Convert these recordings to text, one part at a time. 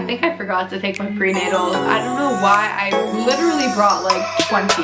think I forgot to take my prenatals. I don't know why. I literally brought like 20.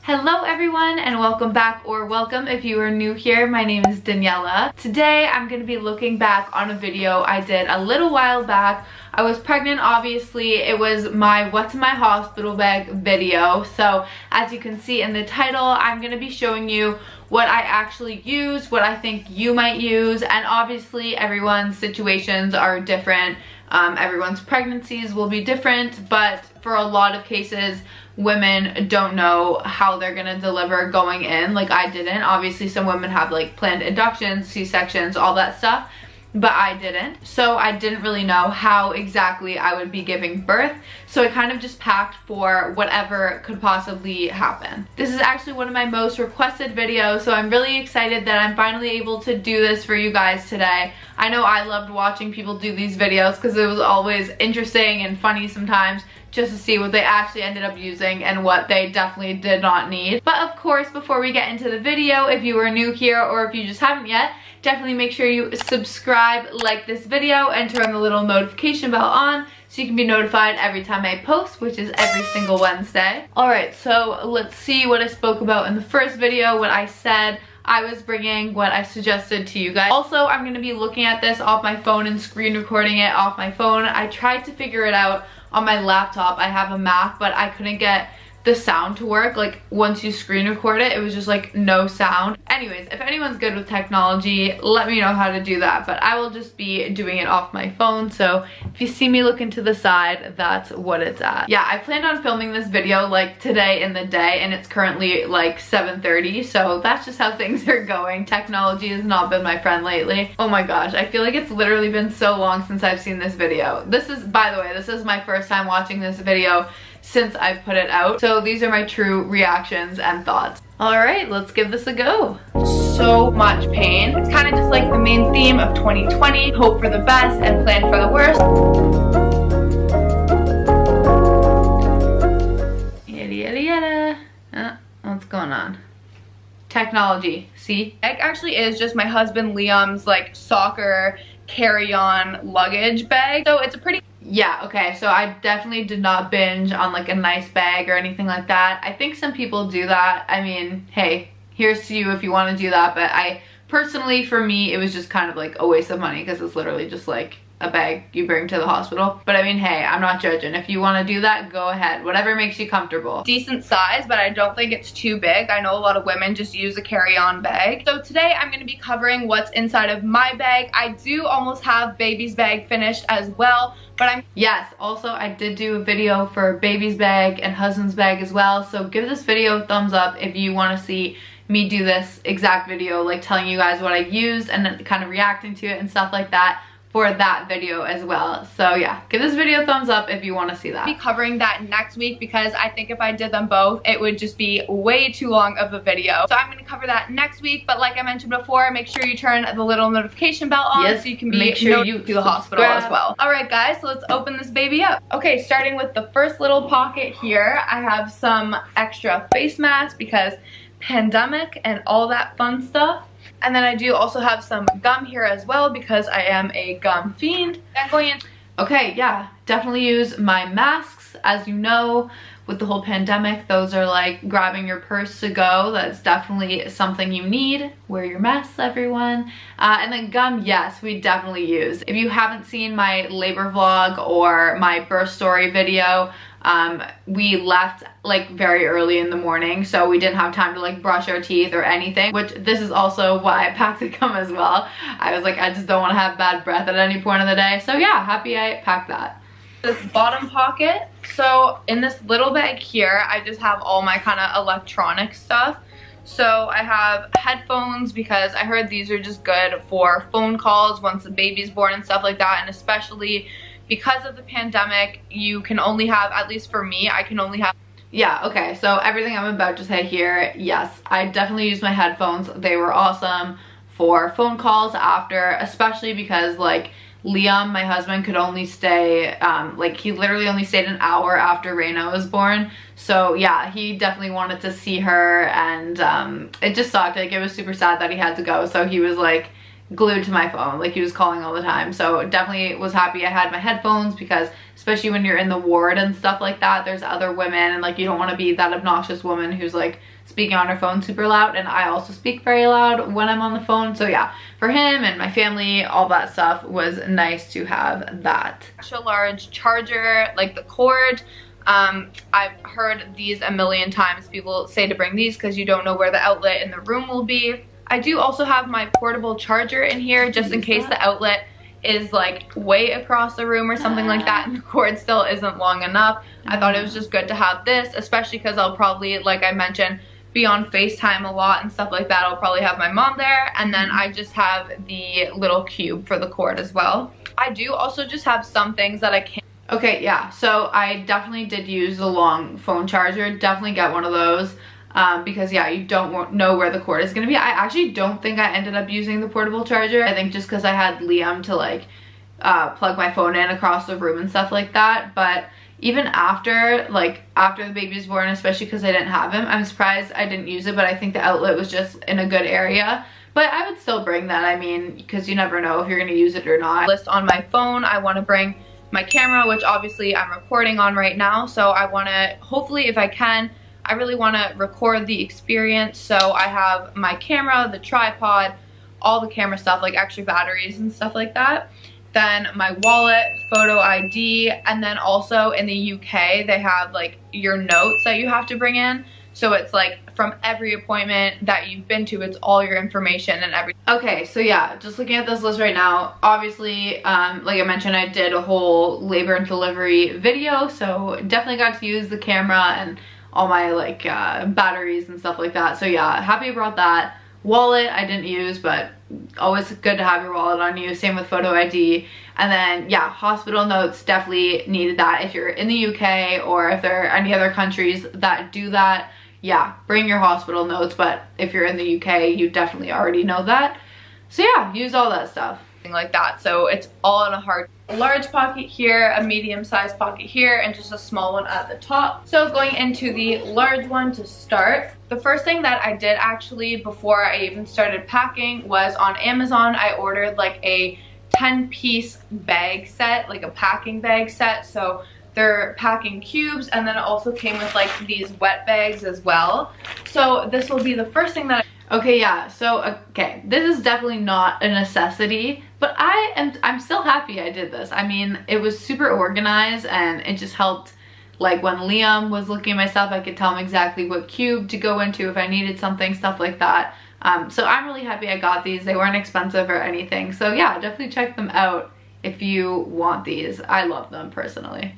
Hello everyone and welcome back, or welcome if you are new here. My name is Daniela. Today I'm going to be looking back on a video I did a little while back. I was pregnant, obviously. It was my What's in My Hospital Bag video. So as you can see in the title, I'm going to be showing you what I actually use, what I think you might use, and obviously everyone's situations are different. Everyone's pregnancies will be different, but for a lot of cases, women don't know how they're gonna deliver going in, like I didn't. Obviously some women have like planned inductions, C-sections, all that stuff, but I didn't. So I didn't really know how exactly I would be giving birth, so I kind of just packed for whatever could possibly happen. This is actually one of my most requested videos, so I'm really excited that I'm finally able to do this for you guys today. I know I loved watching people do these videos because it was always interesting and funny sometimes, just to see what they actually ended up using and what they definitely did not need. But of course, before we get into the video, if you are new here or if you just haven't yet, definitely make sure you subscribe, like this video, and turn the little notification bell on so you can be notified every time I post, which is every single Wednesday. Alright, so let's see what I spoke about in the first video, what I said I was bringing, what I suggested to you guys. Also, I'm going to be looking at this off my phone and screen recording it off my phone. I tried to figure it out on my laptop. I have a Mac, but I couldn't get the sound to work. Like once you screen record it, it was just like no sound. Anyways, if anyone's good with technology, let me know how to do that, but I will just be doing it off my phone. So if you see me looking to the side, that's what it's at. Yeah, I planned on filming this video like today in the day, and it's currently like 7:30, so that's just how things are going. Technology has not been my friend lately. Oh my gosh, I feel like it's literally been so long since I've seen this video. This is, by the way, this is my first time watching this video since I've put it out. So these are my true reactions and thoughts. All right, let's give this a go. So much pain. It's kind of just like the main theme of 2020. Hope for the best and plan for the worst. Yada yada yada. What's going on? Technology, see? It actually is just my husband Liam's like soccer carry-on luggage bag. So it's a pretty, yeah, okay, so I definitely did not binge on like a nice bag or anything like that. I think some people do that. I mean, hey, here's to you if you want to do that, but I personally, for me, it was just kind of like a waste of money because it's literally just like a bag you bring to the hospital. But I mean, hey, I'm not judging. If you want to do that, go ahead. Whatever makes you comfortable. Decent size, but I don't think it's too big. I know a lot of women just use a carry-on bag. So today I'm going to be covering what's inside of my bag. I do almost have baby's bag finished as well, but yes, also I did do a video for baby's bag and husband's bag as well. So give this video a thumbs up if you want to see me do this exact video, like telling you guys what I used and then kind of reacting to it and stuff like that for that video as well. So yeah, give this video a thumbs up if you want to see that. I'll be covering that next week because I think if I did them both, it would just be way too long of a video. So I'm going to cover that next week, but like I mentioned before, make sure you turn the little notification bell on so you can be make sure you to the hospital as well. Alright guys, so let's open this baby up. Okay, starting with the first little pocket here, I have some extra face masks because pandemic and all that fun stuff. And then I do also have some gum here as well because I am a gum fiend. Then going in. Okay, yeah, definitely use my masks. As you know, with the whole pandemic, those are like grabbing your purse to go. That's definitely something you need. Wear your masks, everyone. And then gum, yes, we definitely use. If you haven't seen my labor vlog or my birth story video, we left like very early in the morning, so we didn't have time to like brush our teeth or anything, which this is also why I packed the gum as well. I was like, I just don't want to have bad breath at any point of the day. So yeah, happy I packed that. This bottom pocket, so in this little bag here, I just have all my kind of electronic stuff. So I have headphones because I heard these are just good for phone calls once the baby's born and stuff like that, and especially because of the pandemic, you can only have, at least for me, I can only have, yeah, okay, so everything I'm about to say here, yes, I definitely use my headphones. They were awesome for phone calls after, especially because like Liam, my husband, could only stay, like he literally only stayed an hour after Reina was born. So yeah, he definitely wanted to see her, and it just sucked. Like it was super sad that he had to go. So he was like glued to my phone. Like, he was calling all the time. So definitely was happy I had my headphones, because especially when you're in the ward and stuff like that, there's other women, and like, you don't want to be that obnoxious woman who's like speaking on her phone super loud. And I also speak very loud when I'm on the phone. So yeah, for him and my family, all that stuff was nice to have that. Extra large charger, like the cord. I've heard these a million times. People say to bring these because you don't know where the outlet in the room will be. I do also have my portable charger in here, just in case the outlet is like way across the room or something like that and the cord still isn't long enough. I thought it was just good to have this, especially because I'll probably, like I mentioned, be on FaceTime a lot and stuff like that. I'll probably have my mom there, and then I just have the little cube for the cord as well. I do also just have some things that I can't. Okay, yeah, so I definitely did use the long phone charger. Definitely get one of those. Because yeah, you don't know where the cord is gonna be. I actually don't think I ended up using the portable charger. I think just because I had Liam to like plug my phone in across the room and stuff like that. But even after the baby was born, especially because I didn't have him, I'm surprised I didn't use it. But I think the outlet was just in a good area. But I would still bring that, I mean, because you never know if you're gonna use it or not. List on my phone, I want to bring my camera, which obviously I'm recording on right now. So I want to, hopefully if I can, I really want to record the experience. So I have my camera, the tripod, all the camera stuff, like extra batteries and stuff like that. Then my wallet, photo ID, and then also in the UK, they have like your notes that you have to bring in. So it's like from every appointment that you've been to, it's all your information and everything. Okay, so yeah, just looking at this list right now, obviously, like I mentioned, I did a whole labor and delivery video, so definitely got to use the camera and all my like batteries and stuff like that. So yeah, happy I brought that. Wallet I didn't use, but always good to have your wallet on you. Same with photo ID. And then yeah, hospital notes, definitely needed that if you're in the UK, or if there are any other countries that do that. Yeah, bring your hospital notes, but if you're in the UK, you definitely already know that. So yeah, use all that stuff. Like that. So it's all in a large pocket here, a medium-sized pocket here, and just a small one at the top. So going into the large one to start, the first thing that I did actually before I even started packing was on Amazon. I ordered like a 10-piece bag set, like a packing bag set. So they're packing cubes, and then it also came with like these wet bags as well. So this will be the first thing that okay, yeah, so okay, this is definitely not a necessity, but I'm still happy I did this. I mean, it was super organized, and it just helped. Like when Liam was looking at my stuff, I could tell him exactly what cube to go into if I needed something, stuff like that. So I'm really happy I got these. They weren't expensive or anything. So yeah, definitely check them out if you want these. I love them personally.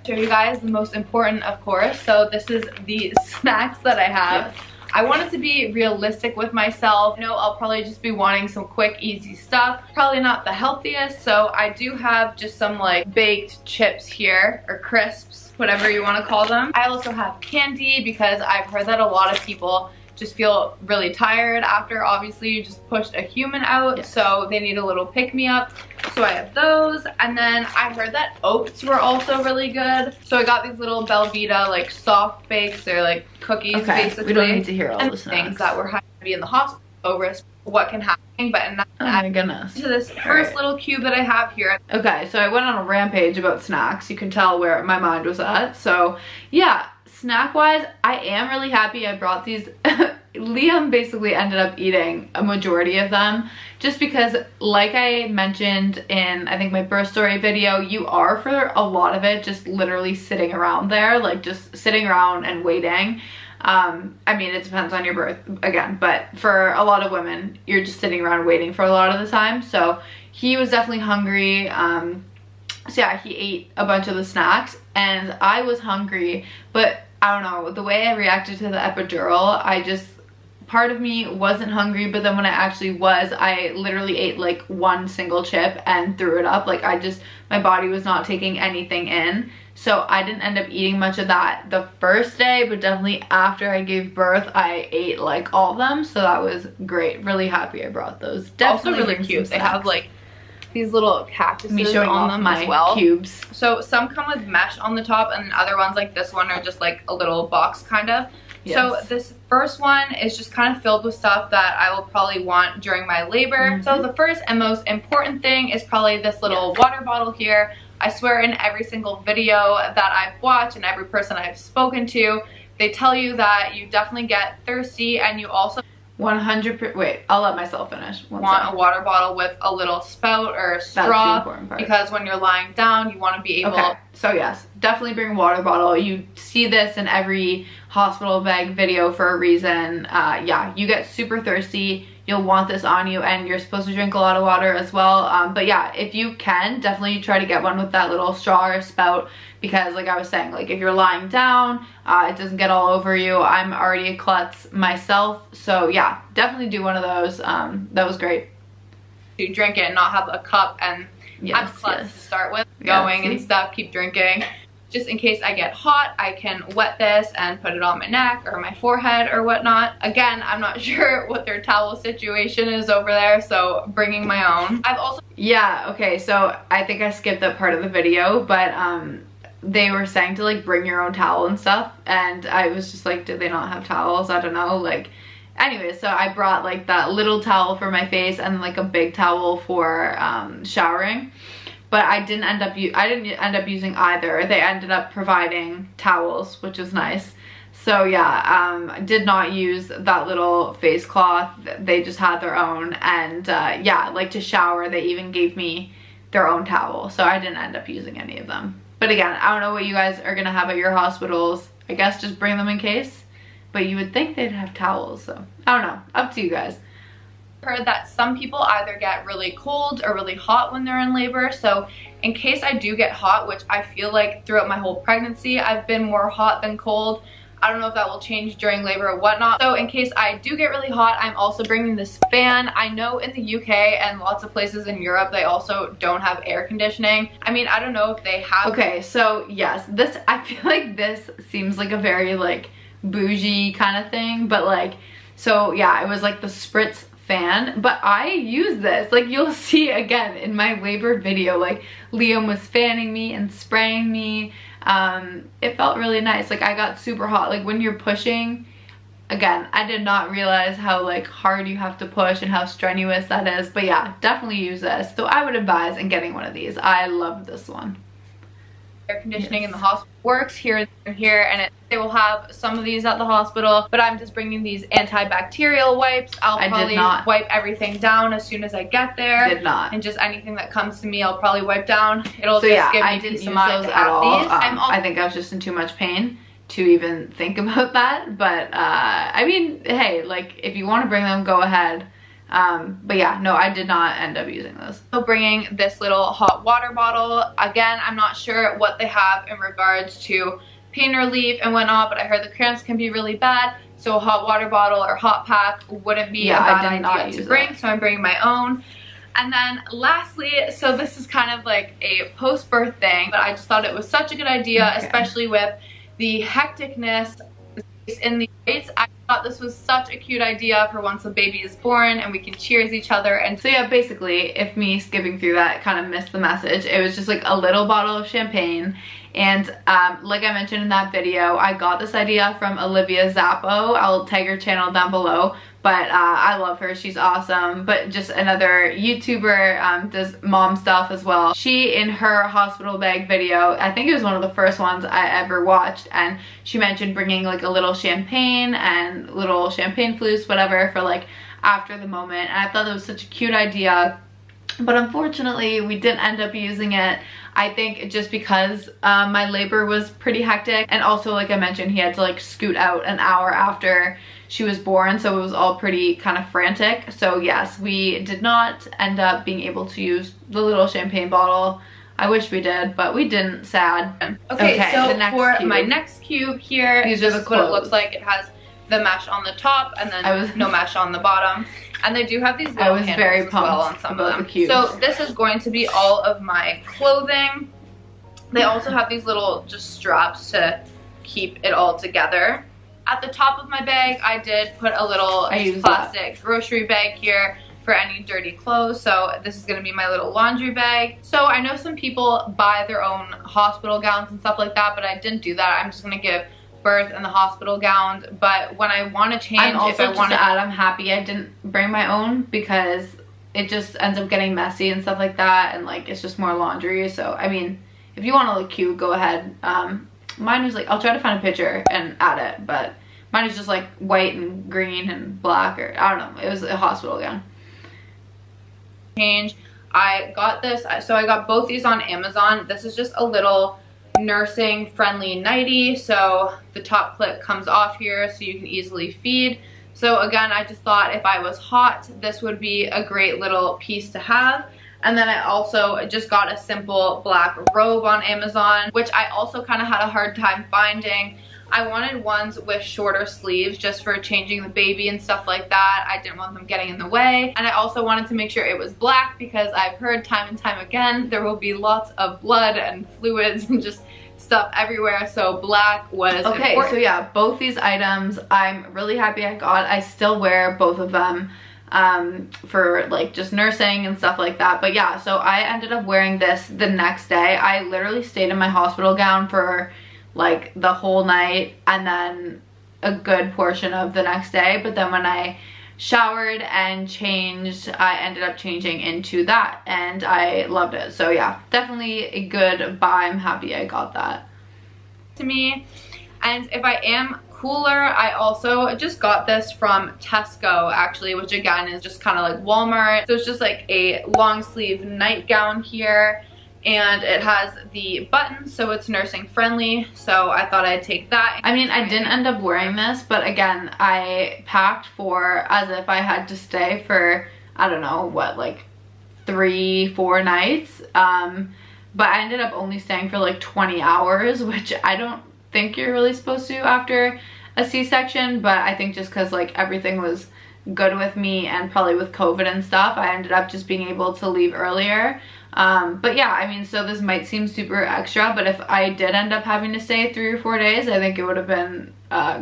Show you guys the most important, of course. So this is the snacks that I have. Yes. I wanted to be realistic with myself. You know, I'll probably just be wanting some quick, easy stuff. Probably not the healthiest, so I do have just some like baked chips here, or crisps, whatever you want to call them. I also have candy because I've heard that a lot of people just feel really tired after obviously you just pushed a human out. Yes. So they need a little pick-me-up. So I have those, and then I heard that oats were also really good. So I got these little Belvita like soft bakes. They're like cookies, basically. We don't need to hear all the snacks. Things that were having to be in the hospital risk what can happen, but not oh my goodness. To this first little cube that I have here. Okay, so I went on a rampage about snacks. You can tell where my mind was at. So yeah, snack wise, I am really happy I brought these. Liam basically ended up eating a majority of them, just because like I mentioned in I think my birth story video, you are for a lot of it just literally sitting around there, like just sitting around and waiting. I mean, it depends on your birth again, but for a lot of women, you're just sitting around waiting for a lot of the time. So he was definitely hungry. So yeah, he ate a bunch of the snacks, and I was hungry, but I don't know, the way I reacted to the epidural, part of me wasn't hungry, but then when I actually was, I literally ate like one single chip and threw it up. Like my body was not taking anything in. So I didn't end up eating much of that the first day, but definitely after I gave birth, I ate like all of them. So that was great. Really happy I brought those. Definitely also really cute. They have like these little cactuses on them as well. Cubes. So some come with mesh on the top, and other ones like this one are just like a little box kind of. Yes. So this first one is just kind of filled with stuff that I will probably want during my labor. So the first and most important thing is probably this little water bottle here. I swear in every single video that I've watched and every person I've spoken to, they tell you that you definitely get thirsty, and you also 100%. Wait, I'll let myself finish. Want a water bottle with a little spout or a straw. That's the important part. Because when you're lying down, you want to be able. Okay, so yes, definitely bring a water bottle. You see this in every hospital bag video for a reason. Yeah, you get super thirsty. You'll want this on you, and you're supposed to drink a lot of water as well. But yeah, if you can, definitely try to get one with that little straw or spout, because like I was saying, like if you're lying down, it doesn't get all over you. I'm already a klutz myself, so yeah, definitely do one of those. That was great. You drink it and not have a cup and have klutz to start with. Going and stuff, keep drinking. Just in case I get hot, I can wet this and put it on my neck or my forehead or whatnot. Again, I'm not sure what their towel situation is over there, so bringing my own. I've also... Yeah, okay, so I think I skipped that part of the video, but they were saying to like bring your own towel and stuff, and I was just like, did they not have towels? I don't know, like... Anyway, so I brought like that little towel for my face and like a big towel for showering. But I didn't end up using either. They ended up providing towels, which was nice. So yeah, I did not use that little face cloth. They just had their own. And yeah, like to shower, they even gave me their own towel. So I didn't end up using any of them. But again, I don't know what you guys are gonna have at your hospitals. I guess just bring them in case. But you would think they'd have towels, so I don't know. Up to you guys. Heard that some people either get really cold or really hot when they're in labor, so in case I do get hot, which I feel like throughout my whole pregnancy I've been more hot than cold, I don't know if that will change during labor or whatnot. So in case I do get really hot, I'm also bringing this fan. I know in the UK and lots of places in Europe they also don't have air conditioning. I mean, I don't know if they have. Okay, so yes, this, I feel like this seems like a very like bougie kind of thing, but like, so yeah, it was like the spritz fan, but I use this, like you'll see again in my labor video, like Liam was fanning me and spraying me. It felt really nice. Like I got super hot, like when you're pushing, again, I did not realize how like hard you have to push and how strenuous that is, but yeah, definitely use this. So I would advise in getting one of these. I love this one. Air conditioning in the hospital works here and here, and they will have some of these at the hospital, but I'm just bringing these antibacterial wipes. I'll probably wipe everything down as soon as I get there. And just anything that comes to me I'll probably wipe down. It'll just give me peace of mind to have these. I think I was just in too much pain to even think about that, but I mean, hey, like if you want to bring them, go ahead. But yeah, no, I did not end up using those. So bringing this little hot water bottle. Again, I'm not sure what they have in regards to pain relief and whatnot, but I heard the cramps can be really bad, so a hot water bottle or hot pack wouldn't be a bad idea to bring, so I'm bringing my own. And then lastly, so this is kind of like a post-birth thing, but I just thought it was such a good idea, especially with the hecticness in the States. I thought this was such a cute idea for once the baby is born and we can cheers each other. And so yeah, basically, if me skipping through that kind of missed the message, it was just like a little bottle of champagne. And like I mentioned in that video, I got this idea from Olivia Zappo. I'll tag her channel down below. But I love her, she's awesome. But just another YouTuber, does mom stuff as well. She, in her hospital bag video, I think it was one of the first ones I ever watched, and she mentioned bringing like a little champagne and little champagne flutes, whatever, for like after the moment. And I thought that was such a cute idea. But unfortunately, we didn't end up using it. I think just because my labor was pretty hectic, and also like I mentioned, he had to like scoot out an hour after she was born, so it was all pretty kind of frantic. So yes, we did not end up being able to use the little champagne bottle. I wish we did, but we didn't, sad. Okay, so for my next cube here, these are the what it looks like. It has the mesh on the top and then no mesh on the bottom. And they do have these little handles very pumped as well on some of them. So this is going to be all of my clothing. They also have these little just straps to keep it all together. At the top of my bag, I did put a little plastic grocery bag here for any dirty clothes. So this is going to be my little laundry bag. So I know some people buy their own hospital gowns and stuff like that, but I didn't do that. I'm just going to give birth and the hospital gowns, but when I want to change, I'm also if I want to add, I'm happy I didn't bring my own because it just ends up getting messy and stuff like that, and like it's just more laundry. So I mean, if you want to look cute, go ahead. Mine was like, I'll try to find a picture and add it, but mine is just like white and green and black, or I don't know, it was a hospital gown. Change. I got this, so I got both these on Amazon. This is just a little nursing friendly nightie, so the top clip comes off here so you can easily feed. So again, I just thought if I was hot, this would be a great little piece to have. And then I also just got a simple black robe on Amazon, which I also kind of had a hard time finding. I wanted ones with shorter sleeves just for changing the baby and stuff like that. I didn't want them getting in the way. And I also wanted to make sure it was black because I've heard time and time again there will be lots of blood and fluids and just stuff everywhere, so black was okay important. So yeah, both these items I'm really happy I got. I still wear both of them for like just nursing and stuff like that. But yeah, so I ended up wearing this the next day. I literally stayed in my hospital gown for like the whole night and then a good portion of the next day, but then when I showered and changed, I ended up changing into that and I loved it. So yeah, definitely a good buy. I'm happy I got that. To me, and if I am cooler, I also just got this from Tesco actually, which again is just kind of like Walmart. So it's just like a long sleeve nightgown here, and it has the buttons, so it's nursing friendly, so I thought I'd take that. I mean, I didn't end up wearing this, but again, I packed for as if I had to stay for, I don't know, what, like 3-4 nights, but I ended up only staying for like 20 hours, which I don't think you're really supposed to after a C-section, but I think just because like everything was good with me and probably with COVID and stuff, I ended up just being able to leave earlier. But yeah, I mean, so this might seem super extra, but if I did end up having to stay 3 or 4 days, I think it would have been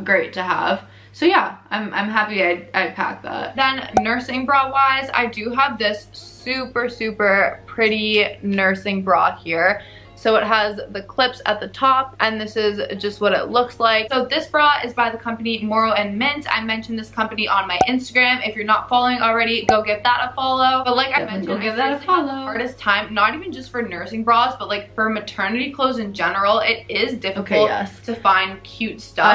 great to have. So yeah, I'm happy I packed that. Then nursing bra wise, I do have this super pretty nursing bra here. So it has the clips at the top, and this is just what it looks like. So this bra is by the company Morrow and Mint. I mentioned this company on my Instagram. If you're not following already, go give that a follow. But like I mentioned, go give that a follow. The hardest time, not even just for nursing bras, but like for maternity clothes in general, it is difficult to find cute stuff.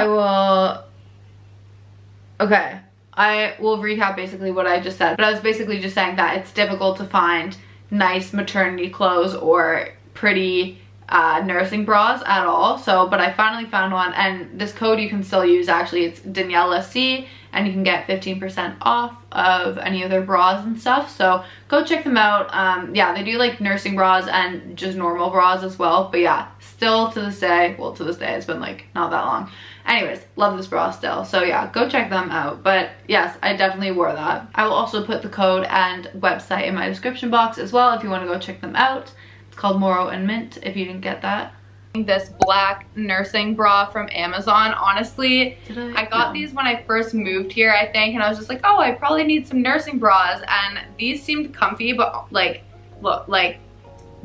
I will recap basically what I just said, but I was basically just saying that it's difficult to find nice maternity clothes or pretty nursing bras at all. So, but I finally found one, and this code you can still use actually. It's Daniela C, and you can get 15% off of any of their bras and stuff. So go check them out. Yeah, they do like nursing bras and just normal bras as well. But yeah, still to this day, well, to this day, it's been like not that long. Anyways, love this bra still. So yeah, go check them out. But yes, I definitely wore that. I will also put the code and website in my description box as well if you want to go check them out. It's called Morrow and Mint if you didn't get that. This black nursing bra from Amazon. Honestly, I got these when I first moved here, I think, and I was just like, oh, I probably need some nursing bras, and these seemed comfy, but like, look, like,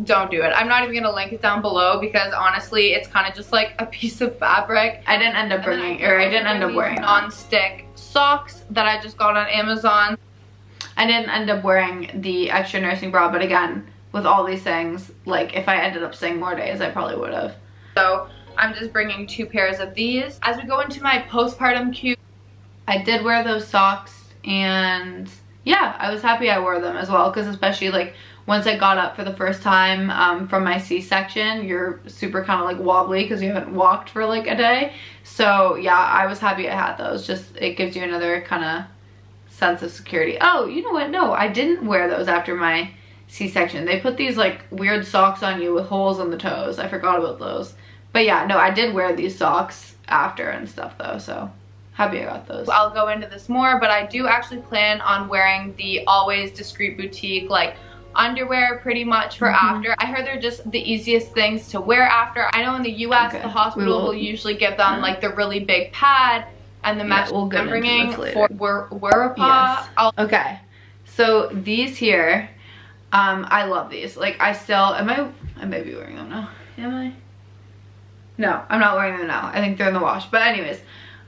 don't do it. I'm not even gonna link it down below because honestly, it's kind of just like a piece of fabric. I didn't end up bringing, or I didn't end up wearing non-stick socks that I just got on Amazon. I didn't end up wearing the extra nursing bra, but again, with all these things, like if I ended up staying more days, I probably would have. So I'm just bringing 2 pairs of these. As we go into my postpartum queue, I did wear those socks, and yeah, I was happy I wore them as well, because especially like once I got up for the first time from my C-section, you're super kind of like wobbly because you haven't walked for like a day. So yeah, I was happy I had those. Just it gives you another kind of sense of security. Oh, you know what? No, I didn't wear those after my C-section. They put these like weird socks on you with holes in the toes. I forgot about those. But yeah, no, I did wear these socks after and stuff though, so happy I got those. I'll go into this more, but I do actually plan on wearing the Always Discreet Boutique like underwear pretty much for after. I heard they're just the easiest things to wear after. I know in the US, the hospital will usually give them like the really big pad and the mesh. We'll I'm bringing for Werapa. Yes. Okay, so these here, I love these. Like I still, I may be wearing them now. Am I? No, I'm not wearing them now. I think they're in the wash. But anyways,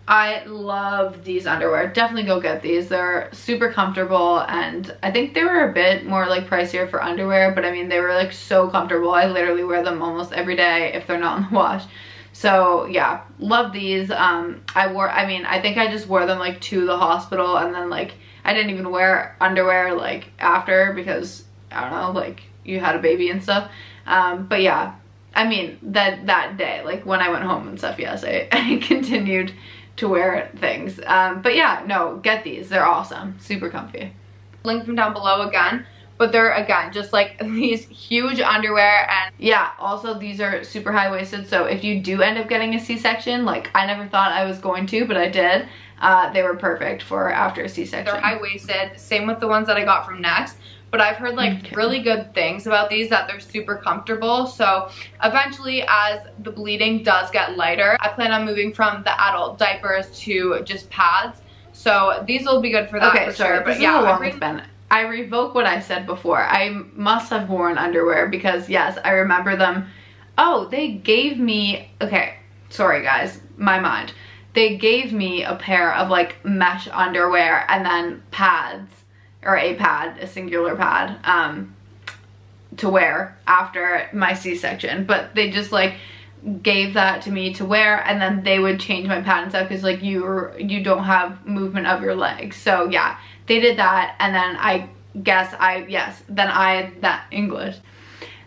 I love these underwear. Definitely go get these. They're super comfortable, and I think they were a bit more like pricier for underwear, but I mean, they were like so comfortable. I literally wear them almost every day if they're not in the wash. So yeah, love these. I think I just wore them like to the hospital, and then like I didn't even wear underwear like after, because I don't know, like you had a baby and stuff. But yeah, I mean that day, like when I went home and stuff, yes, I continued to wear things. But yeah, no, get these. They're awesome. Super comfy. Link them down below again. But they're, again, just like these huge underwear. And yeah, also these are super high-waisted, so if you do end up getting a C-section, like I never thought I was going to, but I did, they were perfect for after a C-section. They're high-waisted, same with the ones that I got from Next. But I've heard like really good things about these, that they're super comfortable. So eventually, as the bleeding does get lighter, I plan on moving from the adult diapers to just pads. So these will be good for that, for sure. But yeah, I revoke what I said before. I must have worn underwear, because yes, I remember them. Oh, they gave me, okay, sorry guys, my mind. They gave me a pair of like mesh underwear and then pads, or a pad, a singular pad, to wear after my C-section. But they just like gave that to me to wear, and then they would change my pad and stuff, because like you don't have movement of your legs. So yeah, they did that, and then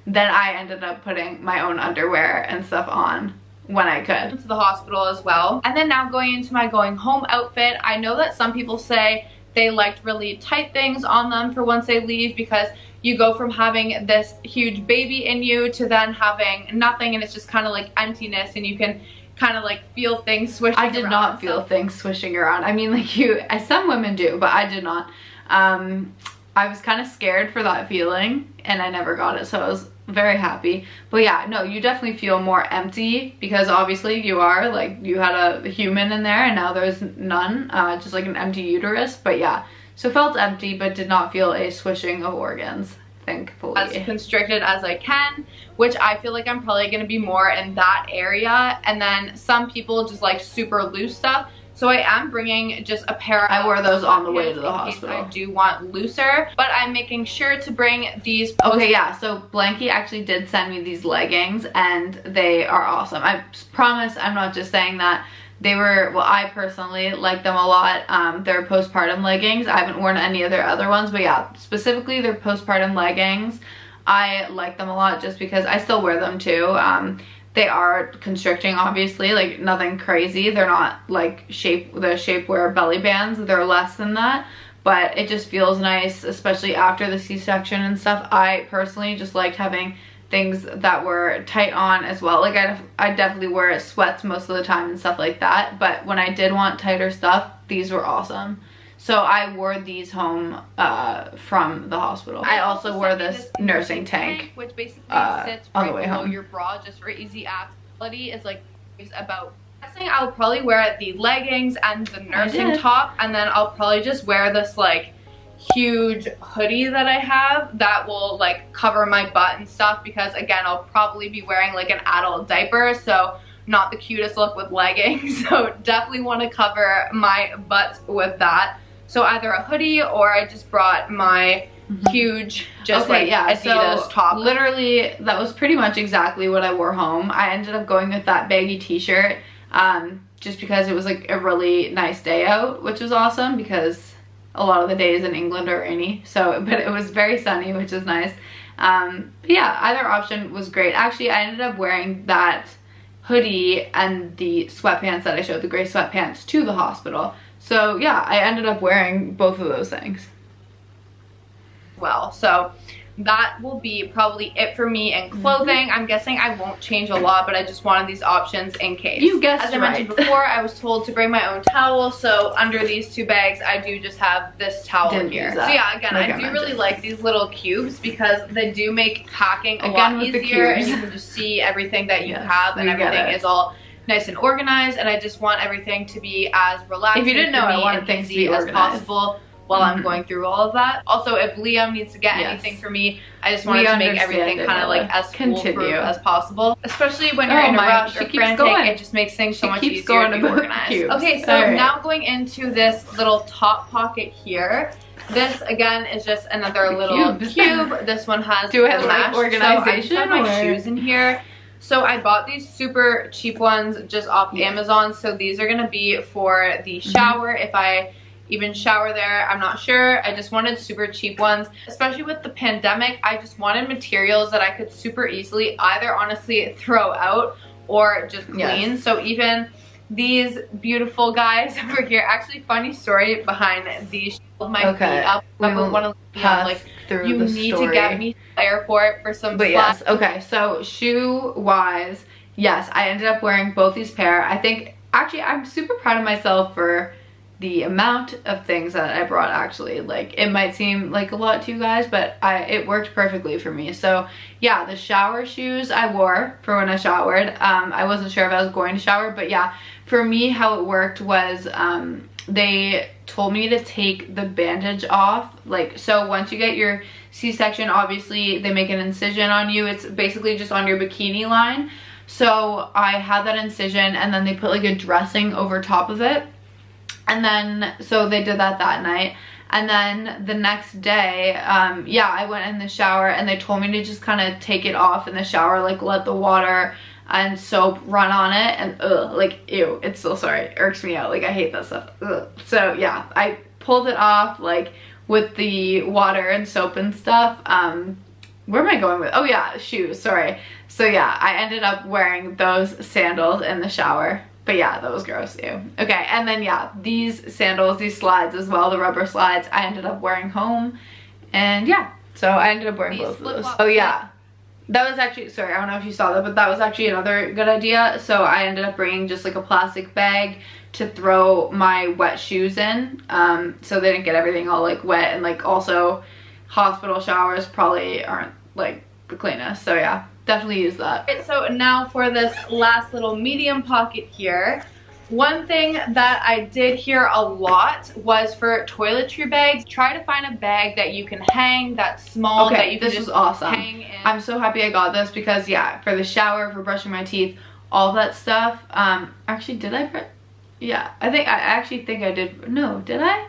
then I ended up putting my own underwear and stuff on when I could. To the hospital as well. And then now going into my going home outfit, I know that some people say they liked really tight things on them for once they leave, because you go from having this huge baby in you to then having nothing, and it's just kind of like emptiness, and you can kind of like feel things swishing around. I did not feel things swishing around. I mean, like some women do, but I did not. I was kind of scared for that feeling, and I never got it, so I was very happy. But yeah, no, you definitely feel more empty, because obviously you are, like, you had a human in there and now there's none, just like an empty uterus. But yeah, so felt empty, but did not feel a swishing of organs, thankfully. As constricted as I can, which I feel like I'm probably going to be more in that area. And then some people just like super loose stuff. So I am bringing just a pair of, I wore those on the way to the hospital. I do want looser, but I'm making sure to bring these. Okay, yeah, so Blanky actually did send me these leggings, and they are awesome. I promise I'm not just saying that. They were, well, I personally like them a lot. They're postpartum leggings. I haven't worn any of their other ones, but yeah, specifically their postpartum leggings. I like them a lot just because I still wear them too. They are constricting, obviously, like nothing crazy. They're not like the shapewear belly bands. They're less than that, but it just feels nice, especially after the C-section and stuff. I personally just liked having things that were tight on as well. Like I definitely wear sweats most of the time and stuff like that, but when I did want tighter stuff, these were awesome. So I wore these home from the hospital. I also wore this nursing tank, which basically sits right below your bra, just for easy accessibility. Is like about. Next thing, I'll probably wear the leggings and the nursing top, and then I'll probably just wear this like huge hoodie that I have that will like cover my butt and stuff, because again, I'll probably be wearing like an adult diaper, so not the cutest look with leggings. So definitely want to cover my butt with that. So either a hoodie, or I just brought my huge Adidas top. Literally, that was pretty much exactly what I wore home. I ended up going with that baggy t-shirt just because it was like a really nice day out, which was awesome because a lot of the days in England are rainy. So, but it was very sunny, which is nice. But yeah, either option was great. Actually, I ended up wearing that hoodie and the sweatpants that I showed, the gray sweatpants, to the hospital. So yeah, I ended up wearing both of those things. Well, so that will be probably it for me in clothing. I'm guessing I won't change a lot, but I just wanted these options in case. You guessed As I mentioned before, I was told to bring my own towel, so under these two bags, I do just have this towel here. So yeah, again, I do really like these little cubes because they do make packing a lot easier, and you can just see everything that you have, and everything is all nice and organized, and I just want everything to be as relaxed. If you didn't know, I wanted things to be organized as possible while I'm going through all of that. Also, if Liam needs to get anything for me, I just wanted to make everything kind of like as foolproof as possible. Especially when you're in a rush or frantic, it just makes things so much easier to be organized. Okay, so now going into this little top pocket here. This again is just another little cube. This one has do it like organization. So I have my shoes in here. So I bought these super cheap ones just off Amazon. So these are gonna be for the shower. If I even shower there, I'm not sure. I just wanted super cheap ones. Especially with the pandemic, I just wanted materials that I could super easily either honestly throw out or just clean. So even these beautiful guys over here, actually funny story behind these, my feet up. I would want to like through you need to get me to the airport for some yes, okay, so shoe wise, yes, I ended up wearing both these pair. I think actually I'm super proud of myself for the amount of things that I brought. Actually, like, it might seem like a lot to you guys, but it worked perfectly for me. So yeah, the shower shoes I wore for when I showered. I wasn't sure if I was going to shower, but yeah, for me how it worked was they told me to take the bandage off. Like, so once you get your C-section, obviously they make an incision on you. It's basically just on your bikini line. So I had that incision, and then they put like a dressing over top of it. And then, so they did that night. And then the next day, yeah, I went in the shower and they told me to just kind of take it off in the shower, like let the water and soap run on it, and like, ew, it's so sorry, it irks me out, like I hate that stuff. So yeah, I pulled it off like with the water and soap and stuff. Where am I going with? Oh yeah, shoes, sorry. So yeah, I ended up wearing those sandals in the shower. But yeah, that was gross, ew. Okay, and then yeah, these sandals, these slides as well, the rubber slides, I ended up wearing home. And yeah, so I ended up wearing both of those. Oh yeah, that was actually, sorry, I don't know if you saw that, but that was actually another good idea. So I ended up bringing just like a plastic bag to throw my wet shoes in, so they didn't get everything all like wet. And like also hospital showers probably aren't like the cleanest, so yeah. Definitely use that. Okay, so now for this last little medium pocket here. One thing that I did hear a lot was for toiletry bags. Try to find a bag that you can hang, that's small, that you can just hang in. I'm so happy I got this because yeah, for the shower, for brushing my teeth, all of that stuff. Actually, did I? Yeah, I actually think I did. No, did I?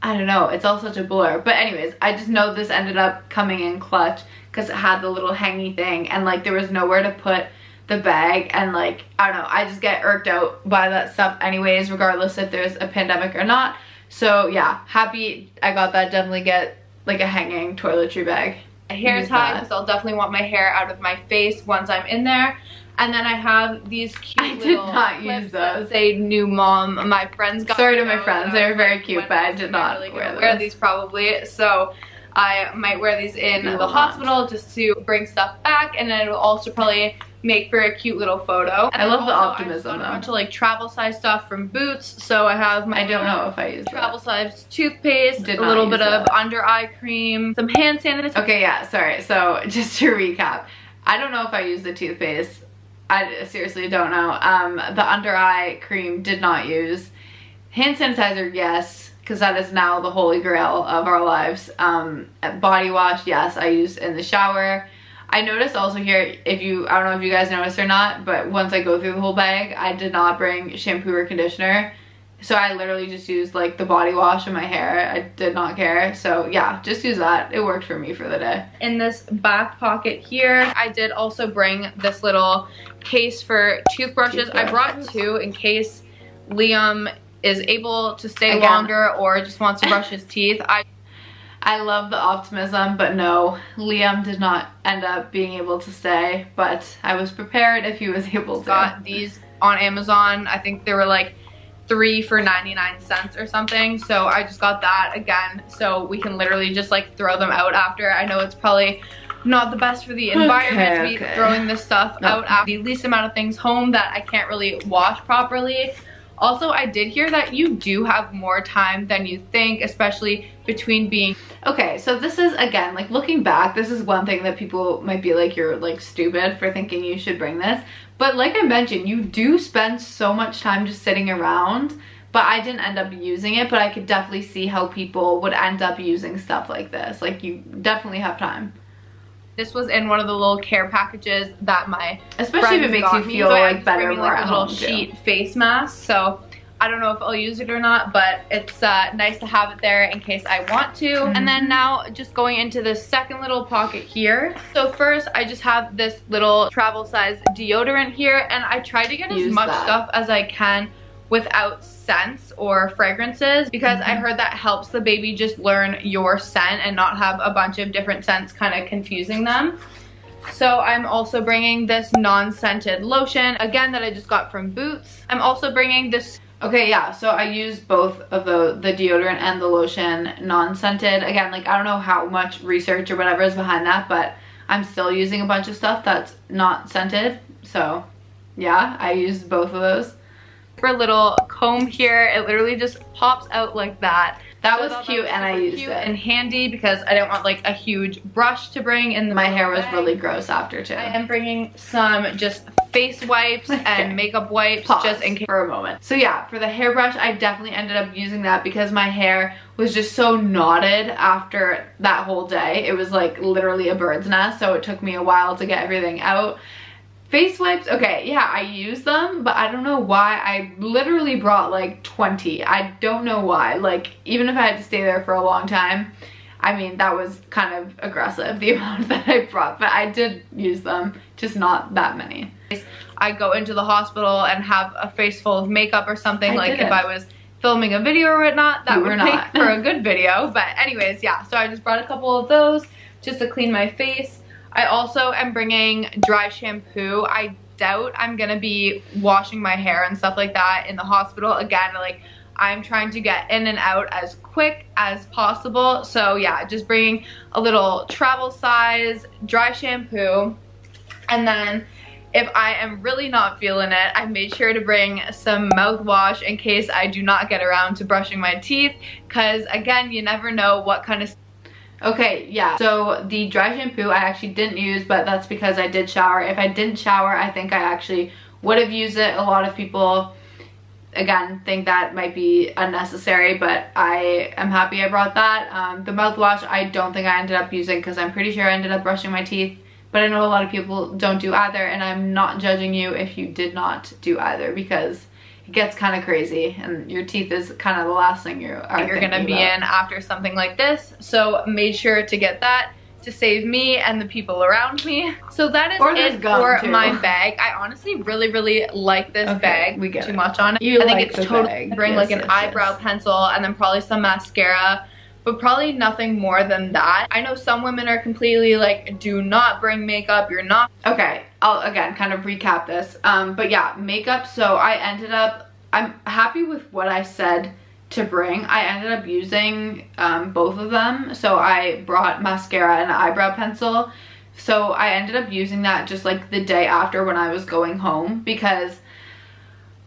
I don't know, it's all such a blur. But anyways, I just know this ended up coming in clutch because it had the little hangy thing, and like there was nowhere to put the bag, and like, I don't know, I just get irked out by that stuff anyways, regardless if there's a pandemic or not. So yeah, happy I got that. Definitely get like a hanging toiletry bag. A hair tie, because I'll definitely want my hair out of my face once I'm in there. And then I have these cute little clips that say new mom. My friends got Sorry to my friends, they were very cute, but I did not really wear these probably. So I might wear these in the hospital just to bring stuff back, and then it will also probably make for a cute little photo. And I love the optimism though. A bunch of like travel size stuff from Boots. So I have my, I don't know if I use travel size toothpaste, a little bit of under eye cream, some hand sanitizer. Okay, yeah, sorry. So just to recap, I don't know if I use the toothpaste. I seriously don't know. The under eye cream did not use. Hand sanitizer, yes, because that is now the holy grail of our lives. Body wash, yes, I use in the shower. I noticed also here, I don't know if you guys noticed or not, but once I go through the whole bag, I did not bring shampoo or conditioner. So I literally just used like the body wash in my hair. I did not care. So yeah, just use that. It worked for me for the day. In this back pocket here, I did also bring this little case for toothbrushes. I brought two in case Liam is able to stay longer or just wants to brush his teeth. I love the optimism, but no, Liam did not end up being able to stay, but I was prepared if he was able to. Got these on Amazon. I think they were like 3 for 99 cents or something, so I just got that again so we can literally just like throw them out after. I know it's probably not the best for the environment to be throwing this stuff out after the least amount of things home that I can't really wash properly. Also, I did hear that you do have more time than you think, especially between being... Okay, so this is, again, like looking back, this is one thing that people might be like, you're like stupid for thinking you should bring this. But like I mentioned, you do spend so much time just sitting around but I didn't end up using it, but I could definitely see how people would end up using stuff like this. Like, you definitely have time. This was in one of the little care packages that my especially if it makes you feel like better, more like at a little home sheet too. face mask. So I don't know if I'll use it or not, but it's nice to have it there in case I want to. And then now just going into this second little pocket here. So first I just have this little travel size deodorant here, and I try to get as much stuff as I can without scents or fragrances, because I heard that helps the baby just learn your scent and not have a bunch of different scents kind of confusing them. So I'm also bringing this non-scented lotion, again, that I just got from Boots. I'm also bringing this. Okay, yeah, so I use both of the deodorant and the lotion non-scented. Again, like, I don't know how much research or whatever is behind that, but I'm still using a bunch of stuff that's not scented. So yeah, I use both of those. For a little comb here, it literally just pops out like that. That was cute, and I used it. And handy because I didn't want like a huge brush to bring in. My hair was really gross after too. I am bringing some just face wipes and makeup wipes. Pause just in case for a moment. So yeah, for the hairbrush, I definitely ended up using that because my hair was just so knotted after that whole day. It was like literally a bird's nest, so it took me a while to get everything out. Face wipes, okay, yeah, I use them, but I don't know why. I literally brought like 20. I don't know why. Like, even if I had to stay there for a long time, I mean, that was kind of aggressive, the amount that I brought, but I did use them, just not that many. I go into the hospital and have a face full of makeup or something, like if I was filming a video or whatnot, that would make for a good video. But anyways, yeah, so I just brought a couple of those just to clean my face. I also am bringing dry shampoo. I doubt I'm gonna be washing my hair and stuff like that in the hospital. Again, like, I'm trying to get in and out as quick as possible. So yeah, just bringing a little travel size dry shampoo. And then if I am really not feeling it, I made sure to bring some mouthwash in case I do not get around to brushing my teeth, because again, you never know what kind of. Okay, yeah, so the dry shampoo I actually didn't use, but that's because I did shower. If I didn't shower, I think I actually would have used it. A lot of people, again, think that might be unnecessary, but I am happy I brought that. The mouthwash I don't think I ended up using because I'm pretty sure I ended up brushing my teeth, but I know a lot of people don't do either, and I'm not judging you if you did not do either, because it gets kind of crazy and your teeth is kind of the last thing you're gonna be in after something like this. So made sure to get that to save me and the people around me. So that is it for my bag. I honestly really like this bag. We get too much on it. I think it's totally bring like an eyebrow pencil and then probably some mascara, but probably nothing more than that. I know some women are completely like, do not bring makeup, you're not. Okay, I'll again kind of recap this. But yeah, makeup, so I'm happy with what I said to bring. I ended up using both of them. So I brought mascara and eyebrow pencil. So I ended up using that just like the day after when I was going home, because,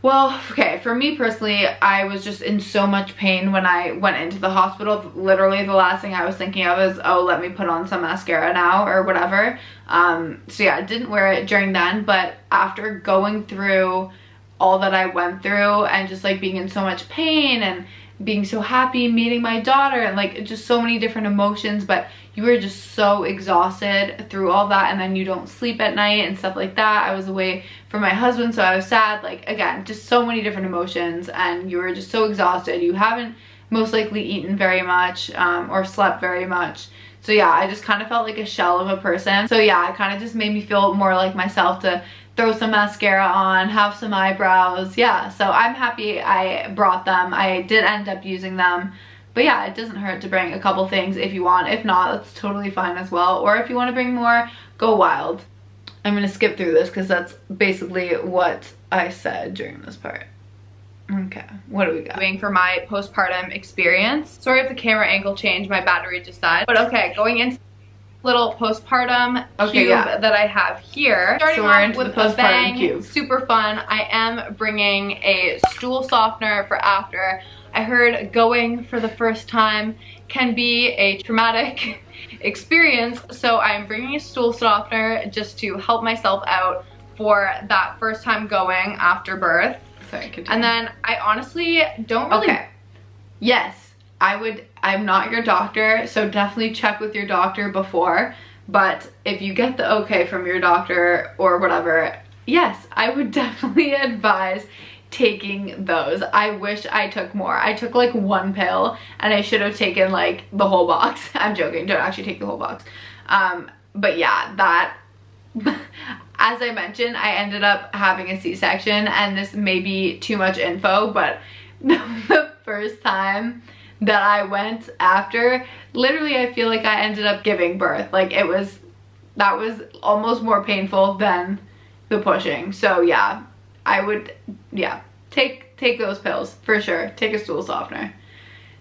well, okay, for me personally, I was just in so much pain when I went into the hospital. Literally the last thing I was thinking of is, oh, let me put on some mascara now or whatever. So yeah, I didn't wear it during then, but after going through all that I went through and just like being in so much pain and being so happy meeting my daughter and like just so many different emotions, but you were just so exhausted through all that, and then you don't sleep at night and stuff like that. I was away from my husband, so I was sad. Like, again, just so many different emotions, and you were just so exhausted. You haven't most likely eaten very much or slept very much. So yeah, I just kind of felt like a shell of a person. So yeah, it kind of just made me feel more like myself to throw some mascara on, have some eyebrows. Yeah, so I'm happy I brought them. I did end up using them. But yeah, it doesn't hurt to bring a couple things if you want. If not, that's totally fine as well. Or if you want to bring more, go wild. I'm going to skip through this because that's basically what I said during this part. Okay, what do we got? Doing for my postpartum experience. Sorry if the camera angle changed, my battery just died. But okay, going into little postpartum cube that I have here. Starting off with a bang, cube. Super fun. I am bringing a stool softener for after. I heard going for the first time can be a traumatic experience, so I'm bringing a stool softener just to help myself out for that first time going after birth. Sorry, continue. And then I honestly don't really... Okay. Yes, I'm not your doctor, so definitely check with your doctor before. But if you get the okay from your doctor or whatever, yes, I would definitely advise taking those. I wish I took more. I took like 1 pill and I should have taken like the whole box. I'm joking, don't actually take the whole box. But yeah, that... As I mentioned, I ended up having a C-section, and this may be too much info, but the first time that I went after, literally I feel like I ended up giving birth. Like that was almost more painful than the pushing. So yeah, I would, yeah, take those pills for sure. Take a stool softener.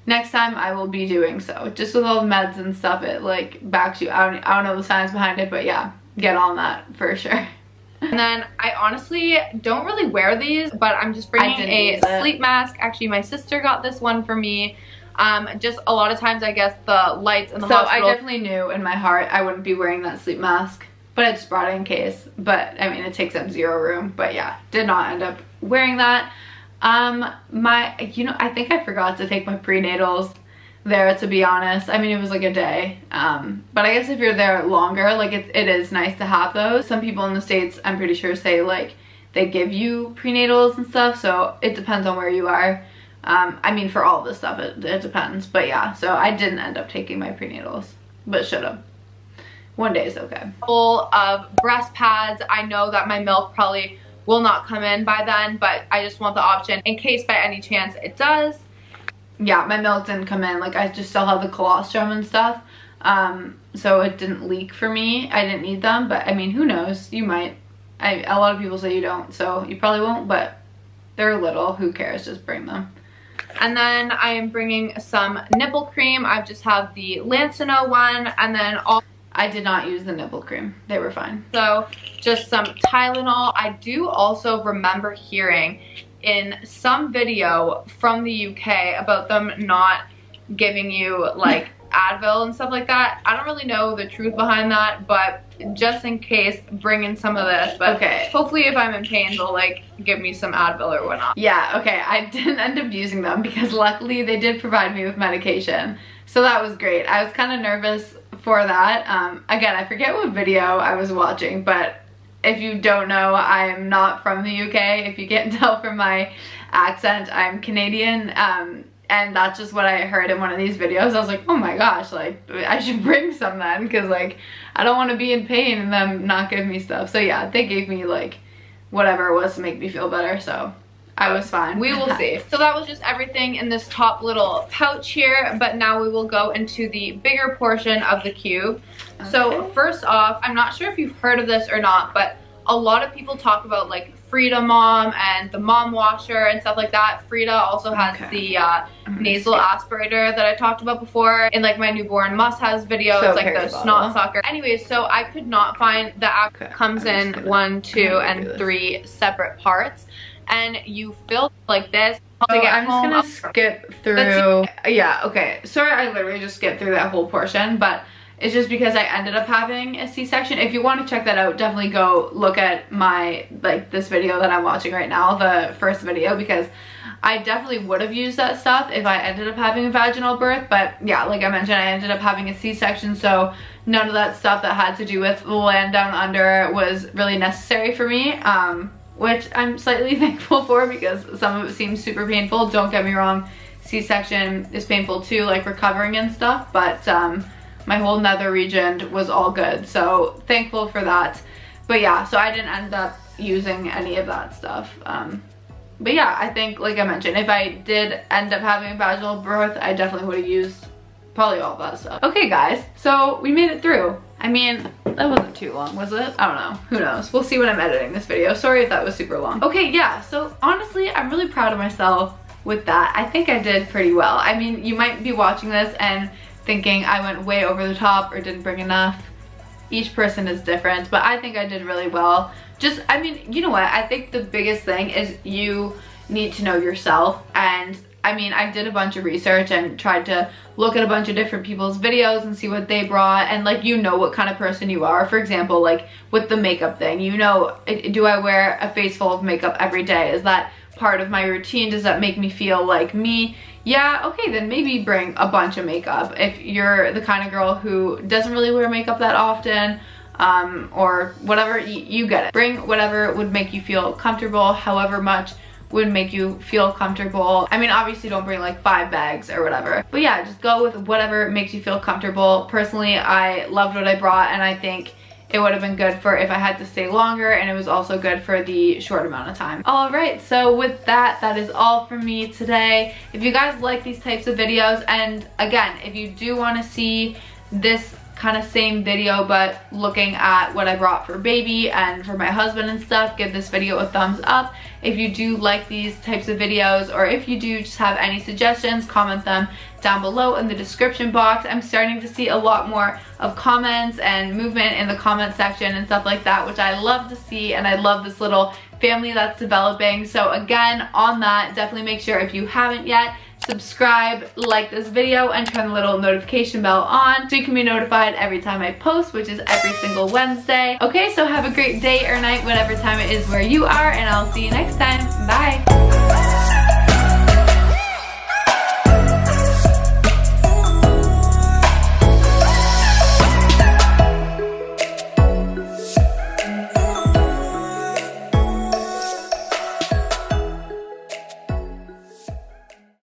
Next time I will be doing so. Just with all the meds and stuff, it like backs you. I don't know the science behind it, but yeah, get on that for sure. And then I honestly don't really wear these, but I'm just bringing a sleep mask. Actually, my sister got this one for me. Just a lot of times, I guess, the lights in the hospital. I definitely knew in my heart I wouldn't be wearing that sleep mask, but I just brought it in case. But I mean, it takes up 0 room. But yeah, did not end up wearing that. I think I forgot to take my prenatals there, to be honest. I mean, it was like a day, but I guess if you're there longer, like it is nice to have those. Some people in the States, I'm pretty sure, say like they give you prenatals and stuff, so it depends on where you are. I mean, for all this stuff it depends, but yeah, so I didn't end up taking my prenatals, but should have. 1 day is okay. Full of breast pads. I know that my milk probably will not come in by then, but I just want the option in case by any chance it does. Yeah, my milk didn't come in. Like, I just still have the colostrum and stuff, so it didn't leak for me. I didn't need them, but I mean, who knows? You might. A lot of people say you don't, so you probably won't, but they're little. Who cares? Just bring them. And then I am bringing some nipple cream. I just have the Lancino one, and then I did not use the nipple cream. They were fine. So just some Tylenol. I do also remember hearing in some video from the UK about them not giving you like Advil and stuff like that. I don't really know the truth behind that, but just in case, bring in some of this. But okay, hopefully if I'm in pain, they'll like give me some Advil or whatnot. Yeah, okay, I didn't end up using them because luckily they did provide me with medication, so that was great. I was kind of nervous for that. Again, I forget what video I was watching, but if you don't know, I'm not from the UK. If you can't tell from my accent, I'm Canadian, and that's just what I heard in one of these videos. I was like, oh my gosh, like, I should bring some then, because like, I don't want to be in pain and them not give me stuff. So yeah, they gave me like whatever it was to make me feel better, so I was fine. We will see. So that was just everything in this top little pouch here, but now we will go into the bigger portion of the cube. Okay. So first off, I'm not sure if you've heard of this or not, but a lot of people talk about like Frida Mom and the mom washer and stuff like that. Frida also has the nasal aspirator that I talked about before in like my newborn must-haves video. So it's like the snot sucker. Anyways, so I could not find the app. Comes in 1, 2, and 3 separate parts, and you fill like this. So I'm just gonna skip through. Yeah, okay. Sorry, I literally just skipped through that whole portion, but it's just because I ended up having a C-section. If you want to check that out, definitely go look at my, like, this video that I'm watching right now, the first video, because I definitely would have used that stuff if I ended up having a vaginal birth. But yeah, like I mentioned, I ended up having a C-section, so none of that stuff that had to do with the land down under was really necessary for me, which I'm slightly thankful for, because some of it seems super painful. Don't get me wrong, C-section is painful too, like recovering and stuff, but my whole nether region was all good, so thankful for that. But yeah, so I didn't end up using any of that stuff. But yeah, I think, like I mentioned, if I did end up having a vaginal birth, I definitely would have used probably all of that stuff. Okay guys, so we made it through. I mean, that wasn't too long, was it? I don't know, who knows? We'll see when I'm editing this video. Sorry if that was super long. Okay, yeah, so honestly, I'm really proud of myself with that. I think I did pretty well. I mean, you might be watching this and thinking I went way over the top or didn't bring enough. Each person is different, but I think I did really well. Just, I mean, you know what? I think the biggest thing is you need to know yourself. And I mean, I did a bunch of research and tried to look at a bunch of different people's videos and see what they brought, and like, you know what kind of person you are. For example, like with the makeup thing, you know, do I wear a face full of makeup every day? Is that part of my routine? Does that make me feel like me? Yeah, okay, then maybe bring a bunch of makeup. If you're the kind of girl who doesn't really wear makeup that often, or whatever, you get it. Bring whatever would make you feel comfortable, however much would make you feel comfortable. I mean, obviously don't bring like 5 bags or whatever, but yeah, just go with whatever makes you feel comfortable. Personally, I loved what I brought, and I think it would have been good for if I had to stay longer, and it was also good for the short amount of time. All right, so with that, that is all from me today. If you guys like these types of videos, and again, if you do want to see this kind of same video but looking at what I brought for baby and for my husband and stuff, give this video a thumbs up. If you do like these types of videos, or if you do just have any suggestions, comment them down below in the description box. I'm starting to see a lot more of comments and movement in the comment section and stuff like that, which I love to see, and I love this little family that's developing. So again, on that, definitely make sure, if you haven't yet, subscribe, like this video, and turn the little notification bell on so you can be notified every time I post, which is every single Wednesday. Okay, so have a great day or night, whatever time it is where you are, and I'll see you next time. Bye!